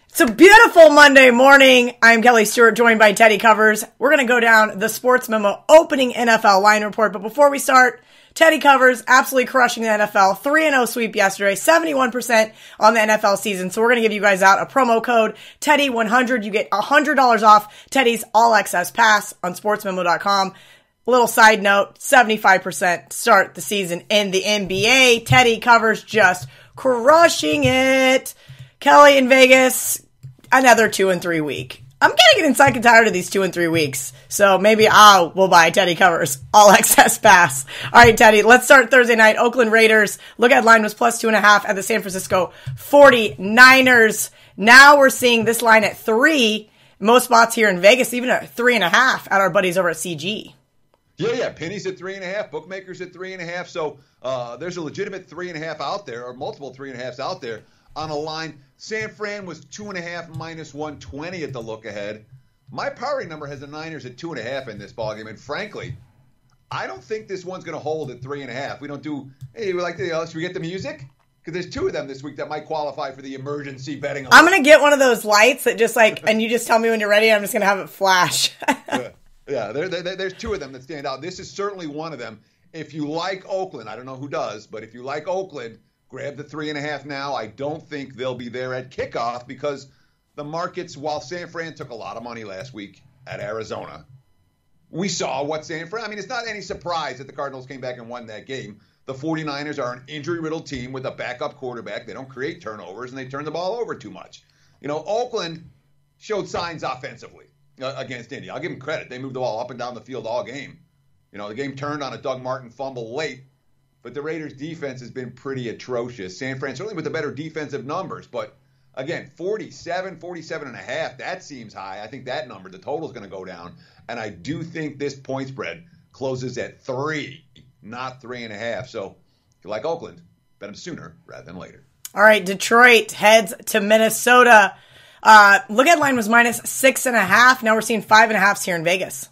It's a beautiful Monday morning. I'm Kelly Stewart, joined by Teddy Covers. We're going to go down the Sportsmemo opening NFL line report. But before we start, Teddy Covers absolutely crushing the NFL. 3-0 sweep yesterday, 71% on the NFL season. So we're going to give you guys out a promo code, Teddy100. You get $100 off Teddy's All Access Pass on sportsmemo.com. Little side note, 75% start the season in the NBA. Teddy Covers just crushing it. Kelly in Vegas, another 2-3 week. I'm getting sick and tired of these 2-3 weeks. So maybe we'll buy Teddy Covers All Access Pass. All right, Teddy, let's start Thursday night. Oakland Raiders, look at line was plus 2.5 at the San Francisco 49ers. Now we're seeing this line at 3. Most spots here in Vegas, even at 3.5 at our buddies over at CG. Yeah. Penny's at 3.5. Bookmakers at 3.5. So there's a legitimate 3.5 out there, or multiple 3.5s out there on a line. San Fran was 2.5 minus 120 at the look ahead. My powering number has the Niners at 2.5 in this ballgame, and frankly, I don't think this one's going to hold at 3.5. We don't do. Hey, we like the. Should we get the music? Because there's 2 of them this week that might qualify for the emergency betting. I'm going to get one of those lights that just and you just tell me when you're ready. I'm just going to have it flash. Yeah, there's 2 of them that stand out. This is certainly one of them. If you like Oakland, I don't know who does, but if you like Oakland, grab the 3.5 now. I don't think they'll be there at kickoff because the markets, while San Fran took a lot of money last week at Arizona, we saw what San Fran, I mean, it's not any surprise that the Cardinals came back and won that game. The 49ers are an injury-riddled team with a backup quarterback. They don't create turnovers, and they turn the ball over too much. You know, Oakland showed signs offensively against Indy. I'll give them credit. They moved the ball up and down the field all game. You know, the game turned on a Doug Martin fumble late, but the Raiders' defense has been pretty atrocious. San Fran certainly with the better defensive numbers, but again, 47.5, that seems high. I think that number, the total is going to go down, and I do think this point spread closes at 3, not 3.5. So if you like Oakland, bet them sooner rather than later. All right, Detroit heads to Minnesota. Look at line was minus 6.5. Now we're seeing 5.5s here in Vegas.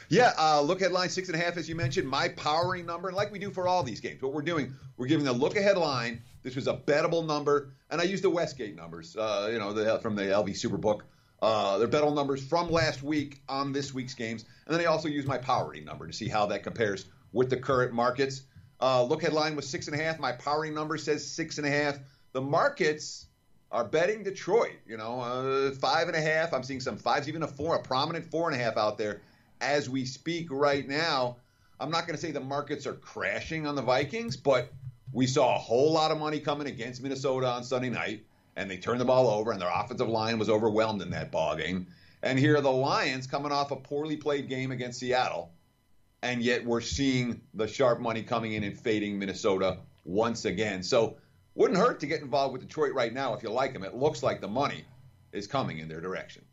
Yeah, look ahead line 6.5, as you mentioned. My powering number, and like we do for all these games, what we're doing, we're giving the look ahead line. This was a bettable number, and I used the Westgate numbers, from the LV Superbook. They're bettable numbers from last week on this week's games, and then I also use my powering number to see how that compares with the current markets. Look ahead line was 6.5. My powering number says 6.5. The markets are betting Detroit. 5.5. I'm seeing some 5s, even a prominent 4.5 out there. As we speak right now, I'm not going to say the markets are crashing on the Vikings, but we saw a whole lot of money coming against Minnesota on Sunday night, and they turned the ball over, and their offensive line was overwhelmed in that ball game. And here are the Lions coming off a poorly played game against Seattle, and yet we're seeing the sharp money coming in and fading Minnesota once again. So wouldn't hurt to get involved with Detroit right now if you like them. It looks like the money is coming in their direction.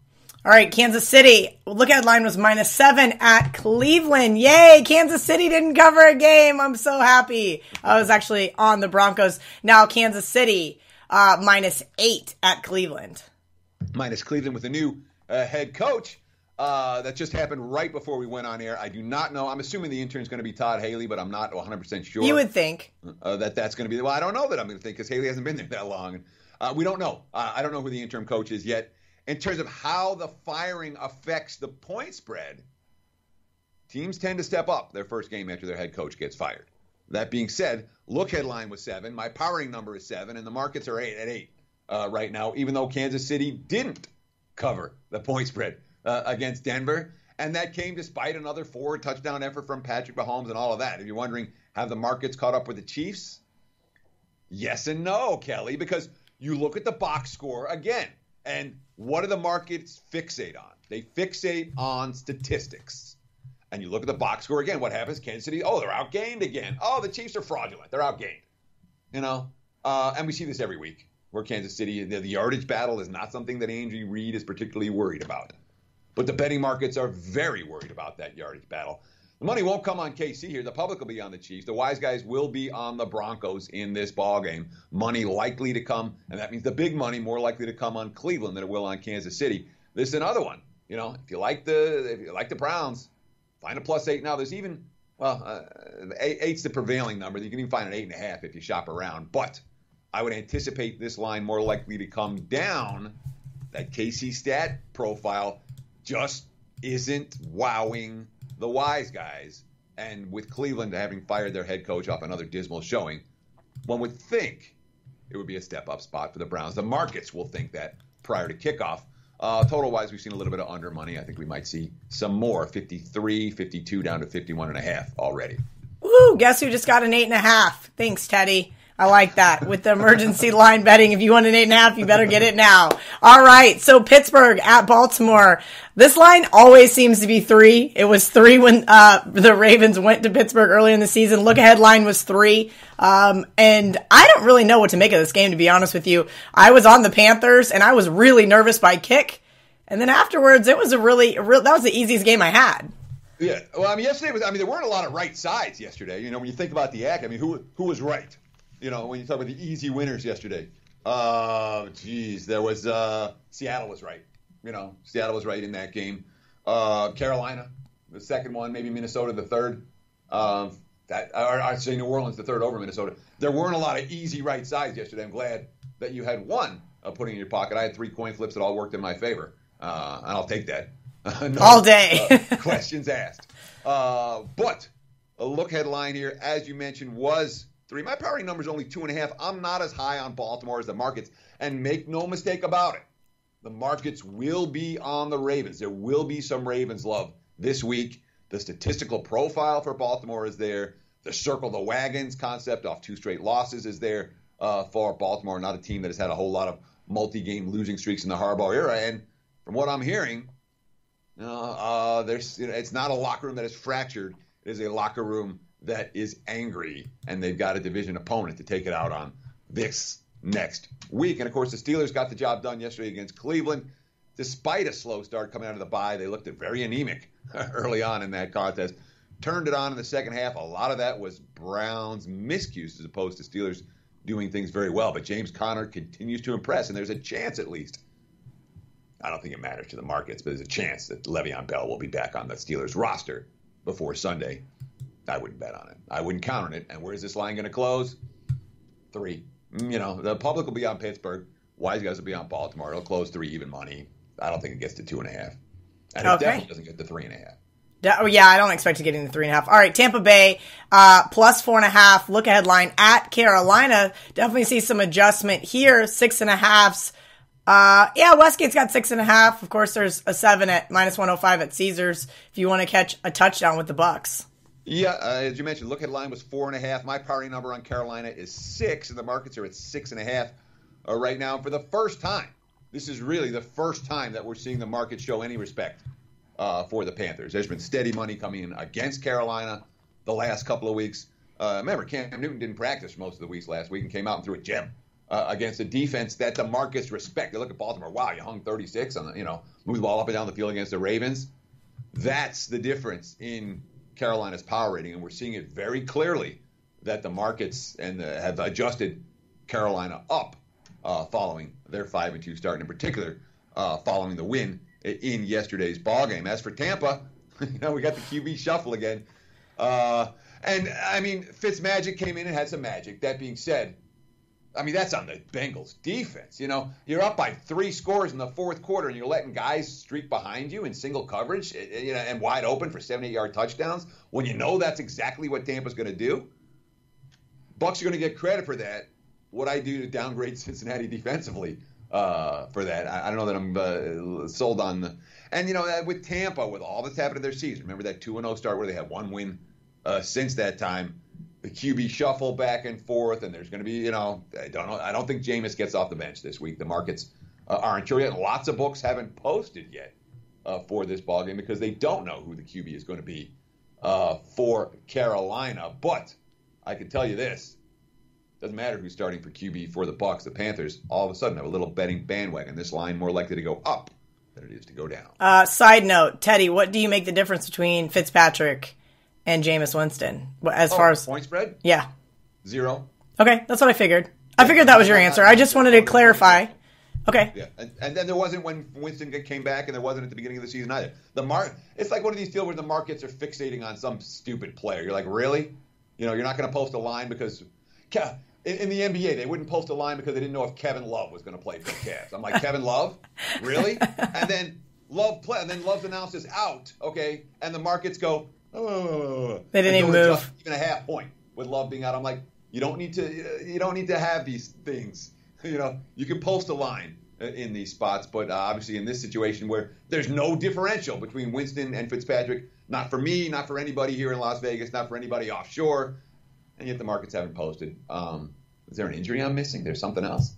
All right, Kansas City. Look at line was minus 7 at Cleveland. Yay, Kansas City didn't cover a game. I'm so happy. I was actually on the Broncos. Now Kansas City minus 8 at Cleveland. Minus Cleveland with a new head coach. That just happened right before we went on air. I do not know. I'm assuming the intern is going to be Todd Haley, but I'm not 100% sure. You would think. That's going to be. Well, I don't know that I'm going to think because Haley hasn't been there that long. We don't know. I don't know who the interim coach is yet. In terms of how the firing affects the point spread, teams tend to step up their first game after their head coach gets fired. That being said, look headline was 7. My powering number is 7, and the markets are 8 right now, even though Kansas City didn't cover the point spread against Denver. And that came despite another 4-touchdown effort from Patrick Mahomes and all of that. If you're wondering, have the markets caught up with the Chiefs? Yes and no, Kelly, because you look at the box score again, and what do the markets fixate on? They fixate on statistics. And you look at the box score again, what happens? Kansas City, they're outgained again. The Chiefs are fraudulent. They're outgained. And we see this every week where Kansas City, the yardage battle is not something that Andy Reid is particularly worried about. But the betting markets are very worried about that yardage battle. The money won't come on KC here. The public will be on the Chiefs. The wise guys will be on the Broncos in this ballgame. Money likely to come, and that means the big money more likely to come on Cleveland than it will on Kansas City. This is another one. If you like the Browns, find a +8 now. There's even 8's the prevailing number. You can even find an 8.5 if you shop around. But I would anticipate this line more likely to come down. That KC stat profile just isn't wowing the wise guys. And with Cleveland having fired their head coach off another dismal showing, one would think it would be a step-up spot for the Browns. The markets will think that prior to kickoff. Total-wise, we've seen a little bit of under money. I think we might see some more, 53, 52, down to 51.5 already. Woo, guess who just got an 8.5? Thanks, Teddy. I like that. With the emergency line betting, if you want an 8.5, you better get it now. All right, so Pittsburgh at Baltimore. This line always seems to be 3. It was 3 when the Ravens went to Pittsburgh early in the season. Look-ahead line was 3. And I don't really know what to make of this game, to be honest with you. I was on the Panthers, and I was really nervous by kick. And then afterwards, it was that was the easiest game I had. Yeah, well, yesterday there weren't a lot of right sides yesterday. When you think about the act, who was right? When you talk about the easy winners yesterday. There was Seattle was right. Seattle was right in that game. Carolina, the second one, maybe Minnesota, the third. I'd say New Orleans, the third over Minnesota. There weren't a lot of easy right sides yesterday. I'm glad that you had one putting in your pocket. I had 3 coin flips that all worked in my favor, and I'll take that. All day. Questions asked. But a look-ahead line here, as you mentioned, was 3. My powering number is only 2.5. I'm not as high on Baltimore as the markets. And make no mistake about it, the markets will be on the Ravens. There will be some Ravens love this week. The statistical profile for Baltimore is there. The circle the wagons concept off 2 straight losses is there for Baltimore. Not a team that has had a whole lot of multi-game losing streaks in the Harbaugh era. And from what I'm hearing, it's not a locker room that is fractured. It is a locker room that is angry, and they've got a division opponent to take it out on this next week. And, of course, the Steelers got the job done yesterday against Cleveland. Despite a slow start coming out of the bye, they looked very anemic early on in that contest. Turned it on in the second half. A lot of that was Browns' miscues as opposed to Steelers doing things very well. But James Conner continues to impress, and there's a chance at least. I don't think it matters to the markets, but there's a chance that Le'Veon Bell will be back on the Steelers roster before Sunday. I wouldn't bet on it. I wouldn't count on it. And where's this line going to close? 3. The public will be on Pittsburgh. Wise guys will be on Baltimore. It'll close 3 even money. I don't think it gets to 2.5. And it definitely doesn't get to 3.5. Yeah, I don't expect to get into 3.5. All right, Tampa Bay, plus 4.5. Look ahead line at Carolina. Definitely see some adjustment here. 6.5s. Westgate's got 6.5. Of course, there's a 7 at minus 105 at Caesars if you want to catch a touchdown with the Bucs. Yeah, as you mentioned, look-ahead line was 4.5. My party number on Carolina is 6, and the markets are at 6.5 right now. For the first time, this is really the first time that we're seeing the market show any respect for the Panthers. There's been steady money coming in against Carolina the last couple of weeks. Remember, Cam Newton didn't practice most of the weeks last week and came out and threw a gem against a defense that the markets respect. They look at Baltimore. Wow, you hung 36 on move the ball up and down the field against the Ravens. That's the difference in Carolina's power rating, and we're seeing it very clearly that the markets have adjusted Carolina up following their 5-2 start, and in particular following the win in yesterday's ball game. As for Tampa, we got the QB shuffle again, and Fitzmagic came in and had some magic. That being said, that's on the Bengals defense. You're up by 3 scores in the fourth quarter, and you're letting guys streak behind you in single coverage, and wide open for 78-yard touchdowns when you know that's exactly what Tampa's going to do. Bucs are going to get credit for that. What I do to downgrade Cincinnati defensively for that, I don't know that I'm sold on with Tampa, with all that's happened in their season. Remember that 2-0 start where they had 1 win since that time. The QB shuffle back and forth, and there's going to be, I don't think Jameis gets off the bench this week. The markets aren't sure yet. Lots of books haven't posted yet for this ballgame because they don't know who the QB is going to be for Carolina. But I can tell you this. Doesn't matter who's starting for QB for the Bucs. The Panthers all of a sudden have a little betting bandwagon. This line more likely to go up than it is to go down. Side note, Teddy, what do you make the difference between Fitzpatrick and Jameis Winston as far as point spread? Yeah. 0. Okay, that's what I figured. I figured that was your answer. I just wanted to clarify. Okay. Yeah, and then there wasn't when Winston came back, and there wasn't at the beginning of the season either. It's like one of these deals where the markets are fixating on some stupid player. You're like, really? You're not going to post a line because in the NBA, they wouldn't post a line because they didn't know if Kevin Love was going to play for the Cavs. I'm like, Kevin Love? Really? And then Love's announced as out, okay, and the markets go, oh. They didn't even move. Even a half point with Love being out. I'm like, you don't need to have these things. You can post a line in these spots, but obviously in this situation where there's no differential between Winston and Fitzpatrick, not for me, not for anybody here in Las Vegas, not for anybody offshore, and yet the markets haven't posted. Is there an injury I'm missing? There's something else?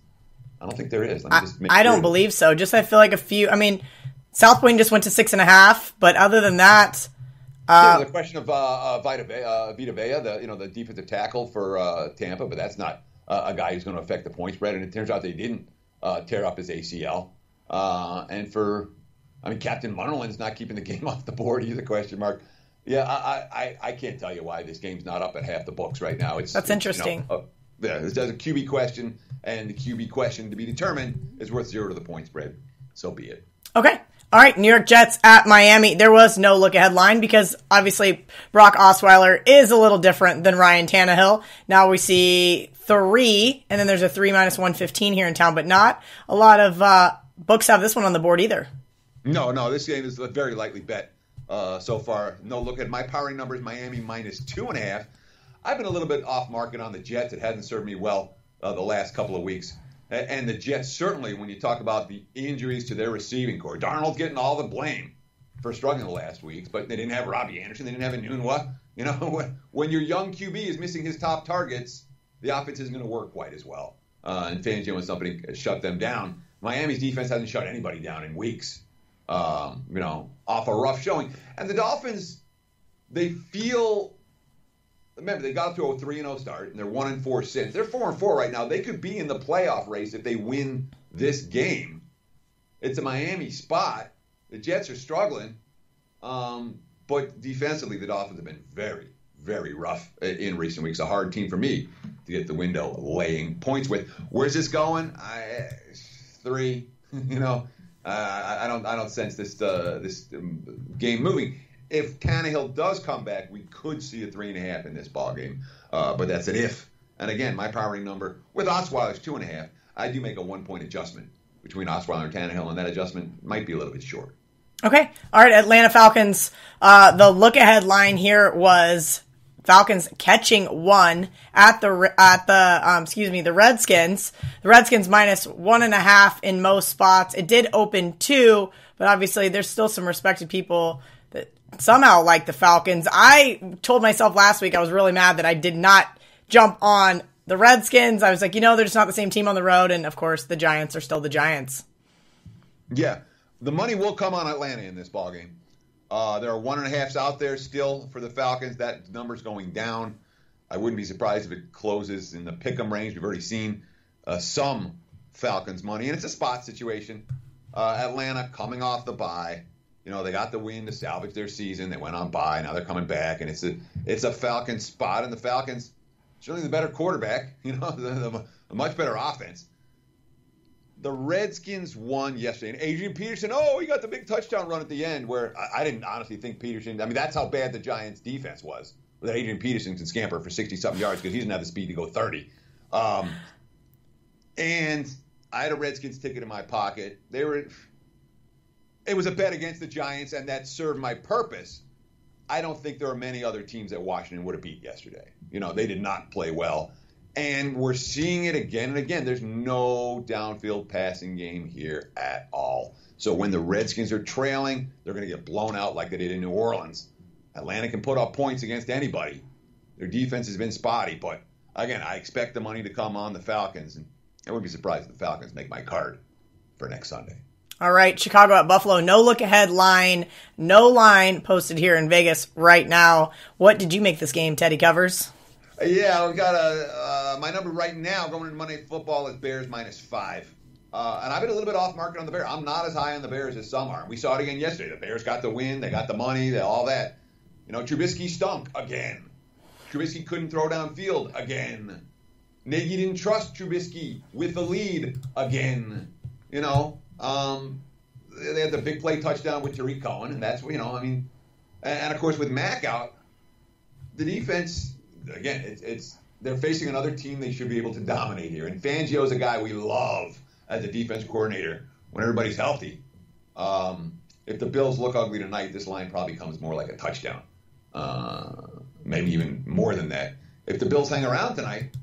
I don't think there is. I don't believe so. I feel like South Point just went to 6.5, but other than that, the question of Vita Vea, the defensive tackle for Tampa, but that's not a guy who's going to affect the point spread, and it turns out they didn't tear up his ACL. And Captain Munnerlin's not keeping the game off the board. He's a question mark. Yeah, I can't tell you why this game's not up at half the books right now. That's interesting. There's a QB question, and the QB question to be determined is worth 0 to the point spread. So be it. Okay. All right, New York Jets at Miami. There was no look-ahead line because obviously Brock Osweiler is a little different than Ryan Tannehill. Now we see 3, and then there's a 3 minus 115 here in town, but not a lot of books have this one on the board either. No, this game is a very lightly bet so far. No look at my powering numbers, Miami minus 2.5. I've been a little bit off market on the Jets. It hasn't served me well the last couple of weeks. And the Jets, certainly, when you talk about the injuries to their receiving core, Darnold's getting all the blame for struggling the last weeks, but they didn't have Robbie Anderson. They didn't have Enunwa. When your young QB is missing his top targets, the offense isn't going to work quite as well. And Fangio and somebody shut them down. Miami's defense hasn't shut anybody down in weeks, off a rough showing. And the Dolphins, they feel... Remember, they got to a 3-0 start, and they're 1-4 since. They're 4-4 right now. They could be in the playoff race if they win this game. It's a Miami spot. The Jets are struggling, but defensively, the Dolphins have been very, very rough in recent weeks. A hard team for me to get the window laying points with. Where's this going? 3. I don't sense this game moving. If Tannehill does come back, we could see a 3.5 in this ballgame. But that's an if. And again, my powering number with Osweiler is 2.5. I do make a 1-point adjustment between Osweiler and Tannehill, and that adjustment might be a little bit short. Okay. All right, Atlanta Falcons. The look-ahead line here was Falcons catching 1 at the Redskins. The Redskins minus 1.5 in most spots. It did open 2, but obviously there's still some respected people that somehow like the Falcons. I told myself last week I was really mad that I did not jump on the Redskins. I was like, they're just not the same team on the road. And of course, the Giants are still the Giants. Yeah. The money will come on Atlanta in this ballgame. There are 1.5s out there still for the Falcons. That number's going down. I wouldn't be surprised if it closes in the pick'em range. We've already seen some Falcons money, and it's a spot situation. Atlanta coming off the bye. They got the win to salvage their season. They went on bye. Now they're coming back, and it's a Falcons spot. And the Falcons, certainly the better quarterback, the much better offense. The Redskins won yesterday. And Adrian Peterson, he got the big touchdown run at the end where I didn't honestly think Peterson, that's how bad the Giants' defense was. That Adrian Peterson can scamper for 60-something yards because he doesn't have the speed to go 30. And I had a Redskins ticket in my pocket. It was a bet against the Giants, and that served my purpose. I don't think there are many other teams that Washington would have beat yesterday. They did not play well. And we're seeing it again and again. There's no downfield passing game here at all. So when the Redskins are trailing, they're going to get blown out like they did in New Orleans. Atlanta can put up points against anybody. Their defense has been spotty. But, again, I expect the money to come on the Falcons. And I wouldn't be surprised if the Falcons make my card for next Sunday. All right, Chicago at Buffalo. No look-ahead line. No line posted here in Vegas right now. What did you make this game, Teddy Covers? Yeah, we got my number right now going into Monday Night Football is Bears minus 5. And I've been a little bit off market on the Bears. I'm not as high on the Bears as some are. We saw it again yesterday. The Bears got the win. They got the money. All that. Trubisky stunk again. Trubisky couldn't throw downfield again. Nagy didn't trust Trubisky with the lead again. They had the big play touchdown with Tariq Cohen, and that's, and of course with Mack out, the defense, again, they're facing another team they should be able to dominate here. And Fangio's a guy we love as a defense coordinator when everybody's healthy. If the Bills look ugly tonight, this line probably comes more like a touchdown. Maybe even more than that. If the Bills hang around tonight,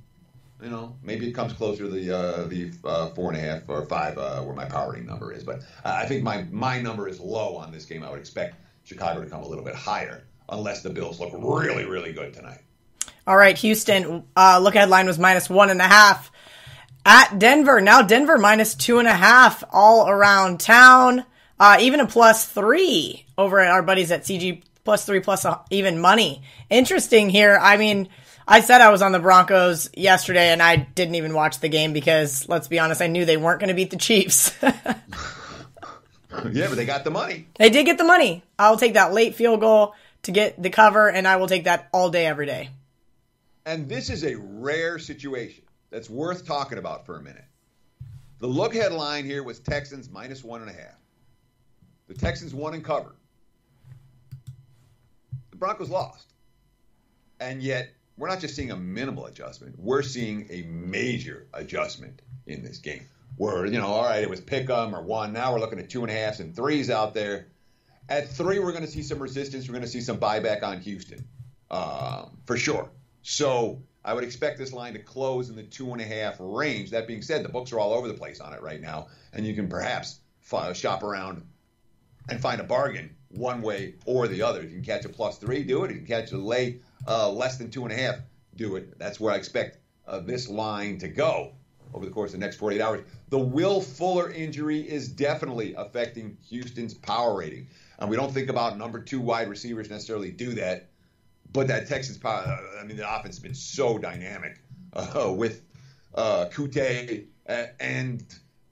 maybe it comes closer to the 4.5 or 5 where my powering number is. But I think my number is low on this game. I would expect Chicago to come a little bit higher unless the Bills look really, really good tonight. All right, Houston, look-ahead line was -1.5 at Denver. Now Denver -2.5 all around town. Even a +3 over at our buddies at CG, +3 plus even money. Interesting here. I mean, I said I was on the Broncos yesterday, and I didn't even watch the game because, let's be honest, I knew they weren't going to beat the Chiefs. Yeah, but they got the money. They did get the money. I'll take that late field goal to get the cover, and I will take that all day, every day. And this is a rare situation that's worth talking about for a minute. The look-ahead line here was Texans -1.5. The Texans won and covered. The Broncos lost. And yet, we're not just seeing a minimal adjustment. We're seeing a major adjustment in this game. Where, all right, it was pick 'em or 1. Now we're looking at 2.5s and 3s out there. At 3, we're going to see some resistance. We're going to see some buyback on Houston, for sure. So I would expect this line to close in the 2.5 range. That being said, the books are all over the place on it right now, and you can perhaps shop around and find a bargain one way or the other. If you can catch a +3, do it. If you can catch a lay less than 2.5, do it. That's where I expect this line to go over the course of the next 48 hours. The Will Fuller injury is definitely affecting Houston's power rating. And we don't think about number 2 wide receivers necessarily do that. But that Texans power, the offense has been so dynamic with Kute and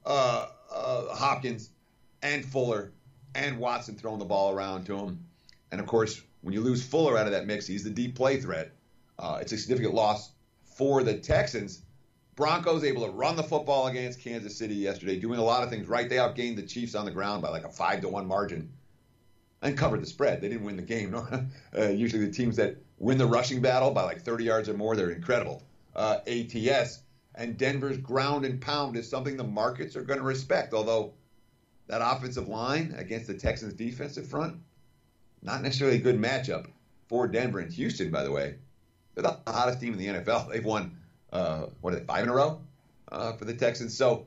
Hopkins and Fuller and Watson throwing the ball around to him. And, of course, when you lose Fuller out of that mix, he's the deep play threat. It's a significant loss for the Texans. Broncos able to run the football against Kansas City yesterday, doing a lot of things right. They outgained the Chiefs on the ground by like a 5-1 margin and covered the spread. They didn't win the game. Usually the teams that win the rushing battle by like 30 yards or more, they're incredible. ATS. And Denver's ground and pound is something the markets are going to respect, although that offensive line against the Texans' defensive front, not necessarily a good matchup for Denver. And Houston, by the way, they're the hottest team in the NFL. They've won, 5 in a row for the Texans. So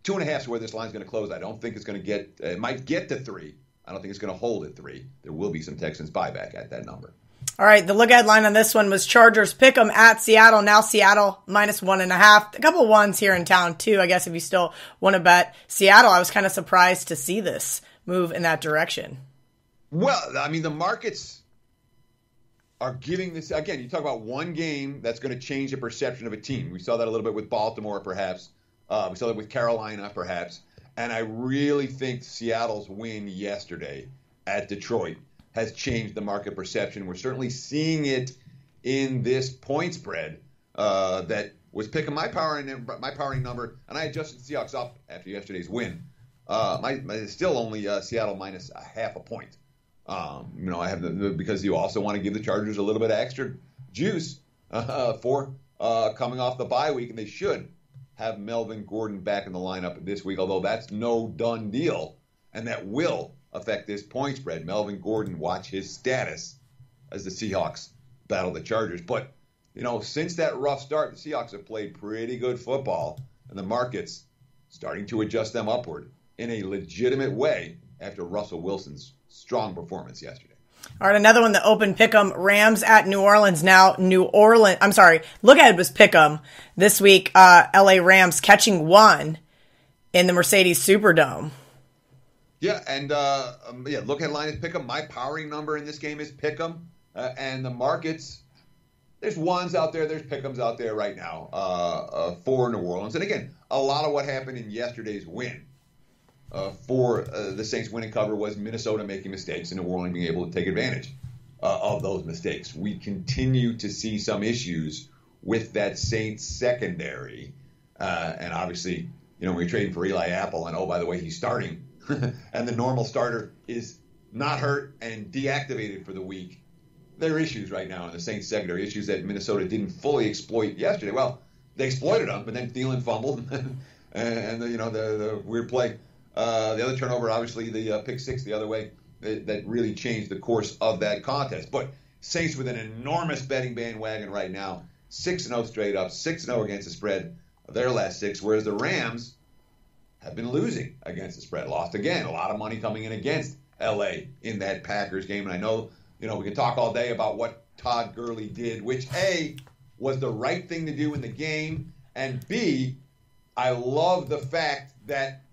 2.5 is where this line's going to close. I don't think it's going to get, it might get to 3. I don't think it's going to hold at 3. There will be some Texans buyback at that number. All right, the look-ahead line on this one was Chargers pick 'em at Seattle. Now Seattle -1.5. A couple of ones here in town, too, I guess, if you still want to bet. Seattle, I was kind of surprised to see this move in that direction. Well, the markets are giving this, again, you talk about one game that's going to change the perception of a team. We saw that a little bit with Baltimore, perhaps. We saw that with Carolina, perhaps. And I really think Seattle's win yesterday at Detroit has changed the market perception. We're certainly seeing it in this point spread that was picking my powering number, and I adjusted the Seahawks up after yesterday's win. Still only Seattle minus a half a point. I have because you also want to give the Chargers a little bit of extra juice for coming off the bye week, and they should have Melvin Gordon back in the lineup this week, although that's no done deal, and that will affect this point spread. Melvin Gordon, watch his status as the Seahawks battle the Chargers. But, since that rough start, the Seahawks have played pretty good football, and the market's starting to adjust them upward in a legitimate way after Russell Wilson's strong performance yesterday. All right, another one that opened Pick'em, Rams at New Orleans. Now, look ahead was Pick'em. This week, LA Rams catching 1 in the Mercedes Superdome. Yeah, and look at line is Pick'em. My powering number in this game is Pick'em, and the markets. There's ones out there, there's Pick'ems out there right now for New Orleans, and again, a lot of what happened in yesterday's win for the Saints winning cover was Minnesota making mistakes and New Orleans being able to take advantage of those mistakes. We continue to see some issues with that Saints secondary, and obviously, when you're trading for Eli Apple, and oh by the way, he's starting. And the normal starter is not hurt and deactivated for the week. there are issues right now in the Saints secondary, issues that Minnesota didn't fully exploit yesterday. Well, they exploited them, but then Thielen fumbled, and the weird play. The other turnover, obviously, the pick six the other way, that really changed the course of that contest. But Saints with an enormous betting bandwagon right now, 6-0 straight up, 6-0 against the spread of their last 6, whereas the Rams have been losing against the spread. Lost again, a lot of money coming in against L.A. in that Packers game. And I know, we can talk all day about what Todd Gurley did, which, A, was the right thing to do in the game, and B, I love the fact that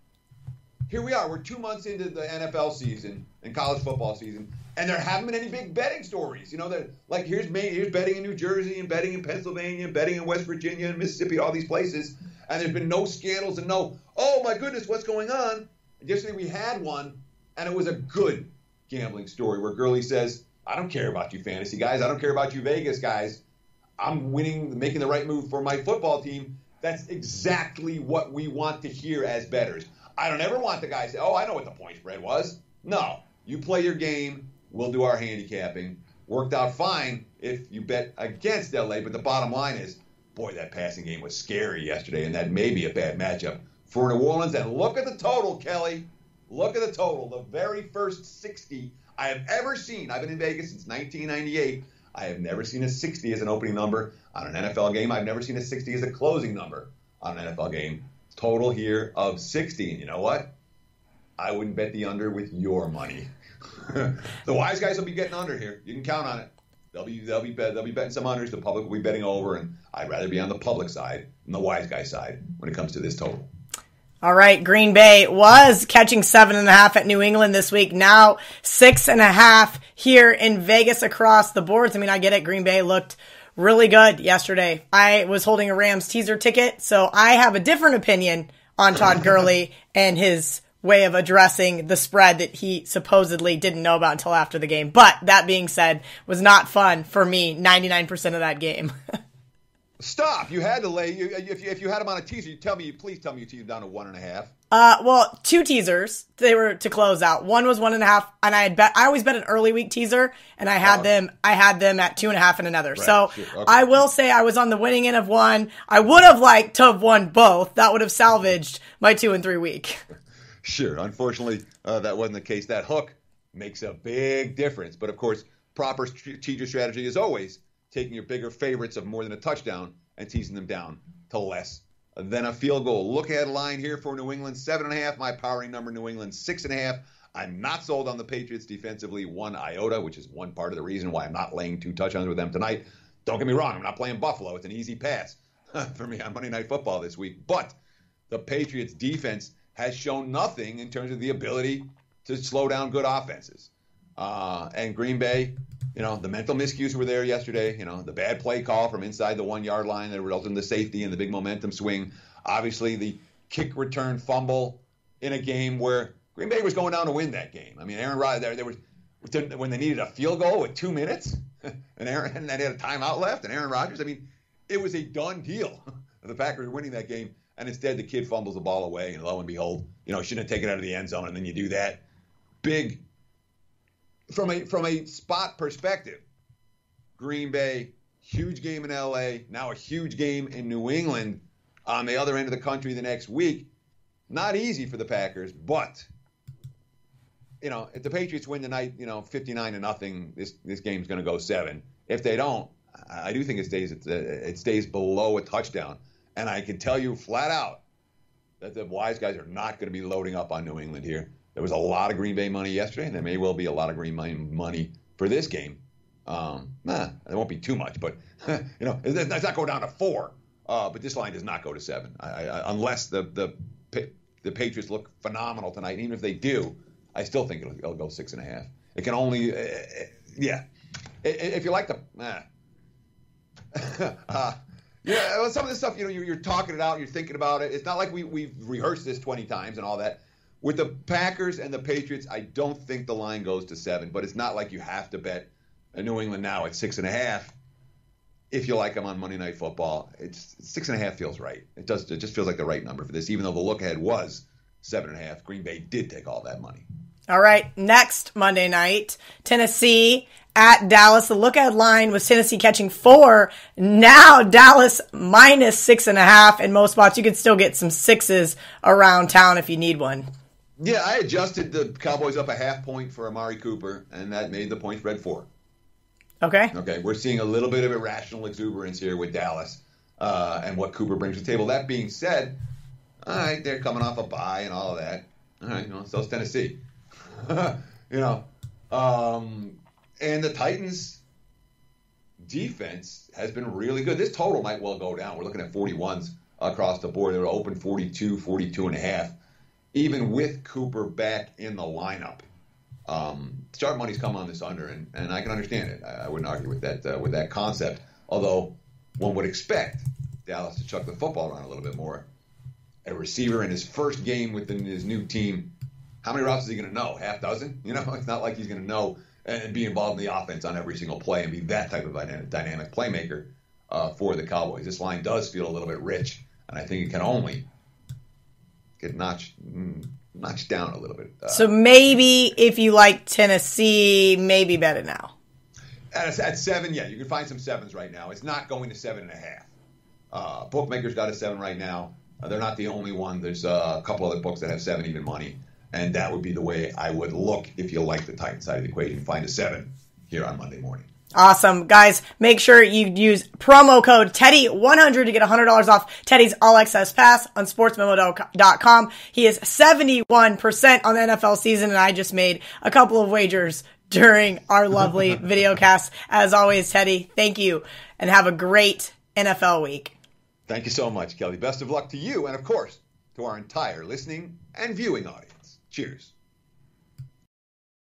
here we are. We're 2 months into the NFL season and college football season, and there haven't been any big betting stories. That like here's betting in New Jersey and betting in Pennsylvania and betting in West Virginia and Mississippi, all these places, and there's been no scandals and no, oh my goodness, what's going on? Yesterday we had one, and it was a good gambling story where Gurley says, I don't care about you fantasy guys. I don't care about you Vegas guys. I'm winning, making the right move for my football team. That's exactly what we want to hear as bettors. I don't ever want the guy to say, oh, I know what the point spread was. No, you play your game. We'll do our handicapping. Worked out fine if you bet against LA, but the bottom line is, boy, that passing game was scary yesterday, and that may be a bad matchup for New Orleans. And look at the total, Kelly. Look at the total. The very first 60 I have ever seen. I've been in Vegas since 1998. I have never seen a 60 as an opening number on an NFL game. I've never seen a 60 as a closing number on an NFL game. Total here of 60. And you know what? I wouldn't bet the under with your money. The wise guys will be getting under here. You can count on it. They'll be betting some unders. The public will be betting over, and I'd rather be on the public side than the wise guy side when it comes to this total. All right, Green Bay was catching 7.5 at New England this week. Now 6.5 here in Vegas across the boards. I mean, I get it. Green Bay looked really good yesterday. I was holding a Rams teaser ticket, so I have a different opinion on Todd Gurley and his way of addressing the spread that he supposedly didn't know about until after the game. But that being said, was not fun for me 99% of that game. Stop! You had to lay. If you had him on a teaser, please tell me you teased down to 1.5. Well, 2 teasers. They were to close out. One was 1.5, and I always bet an early week teaser, and I had them at 2.5 in another. Right, so sure. Okay. I will say I was on the winning end of one. I would have liked to have won both. That would have salvaged my 2 and 3 week. Sure. Unfortunately, that wasn't the case. That hook makes a big difference. But of course, proper teaser strategy is always taking your bigger favorites of more than a touchdown and teasing them down to less than a field goal. Look at line here for New England, 7.5. My powering number, New England, 6.5. I'm not sold on the Patriots defensively, 1 iota, which is one part of the reason why I'm not laying 2 touchdowns with them tonight. Don't get me wrong, I'm not playing Buffalo. It's an easy pass for me on Monday Night Football this week. But the Patriots defense has shown nothing in terms of the ability to slow down good offenses. And Green Bay, the mental miscues were there yesterday. The bad play call from inside the 1-yard line that resulted in the safety and the big momentum swing. Obviously, the kick return fumble in a game where Green Bay was going down to win that game. I mean, Aaron Rodgers, there was when they needed a field goal with 2 minutes, and they had a timeout left, and Aaron Rodgers. I mean, it was a done deal. The Packers were winning that game, and instead the kid fumbles the ball away, and lo and behold, shouldn't have taken it out of the end zone, and then you do that. Big. From a spot perspective, Green Bay, huge game in L.A., now a huge game in New England on the other end of the country the next week. Not easy for the Packers, but, if the Patriots win tonight, 59-0, this game's going to go 7. If they don't, I do think it stays below a touchdown. And I can tell you flat out that the wise guys are not going to be loading up on New England here. There was a lot of Green Bay money yesterday, and there may well be a lot of Green Bay money for this game. There won't be too much, but it's not going down to 4. But this line does not go to 7, unless the Patriots look phenomenal tonight. And even if they do, I still think it'll go 6.5. It can only, If you like the, well, some of this stuff, you're talking it out, you're thinking about it. It's not like we've rehearsed this 20 times and all that. With the Packers and the Patriots, I don't think the line goes to 7, but it's not like you have to bet New England now at 6.5. If you like them on Monday Night Football, 6.5 feels right. It just feels like the right number for this, even though the look ahead was 7.5. Green Bay did take all that money. All right, next Monday night, Tennessee at Dallas. The look-ahead line was Tennessee catching 4. Now Dallas minus 6.5 in most spots. You could still get some 6s around town if you need one. Yeah, I adjusted the Cowboys up a half point for Amari Cooper, and that made the point spread 4. Okay, we're seeing a little bit of irrational exuberance here with Dallas and what Cooper brings to the table. That being said, all right, they're coming off a bye and all of that. All right, so's Tennessee. And the Titans' defense has been really good. This total might well go down. We're looking at 41s across the board. They're open 42, 42.5, even with Cooper back in the lineup. Sharp money's come on this under, and I can understand it. I wouldn't argue with that concept. Although one would expect Dallas to chuck the football around a little bit more. A receiver in his first game within his new team, how many routes is he going to know? Half dozen? It's not like he's going to know and be involved in the offense on every single play and be that type of dynamic playmaker for the Cowboys. This line does feel a little bit rich, and I think it can only get notched down a little bit. So maybe if you like Tennessee, maybe bet it now. At 7, yeah, you can find some 7s right now. It's not going to 7.5. Bookmakers got a 7 right now. They're not the only one. There's a couple other books that have 7 even money. And that would be the way I would look if you like the Titans side of the equation. Find a 7 here on Monday morning. Awesome. Guys, make sure you use promo code Teddy100 to get $100 off Teddy's All Access Pass on sportsmemo.com. He is 71% on the NFL season, and I just made a couple of wagers during our lovely video cast. As always, Teddy, thank you, and have a great NFL week. Thank you so much, Kelly. Best of luck to you and, of course, to our entire listening and viewing audience. Cheers.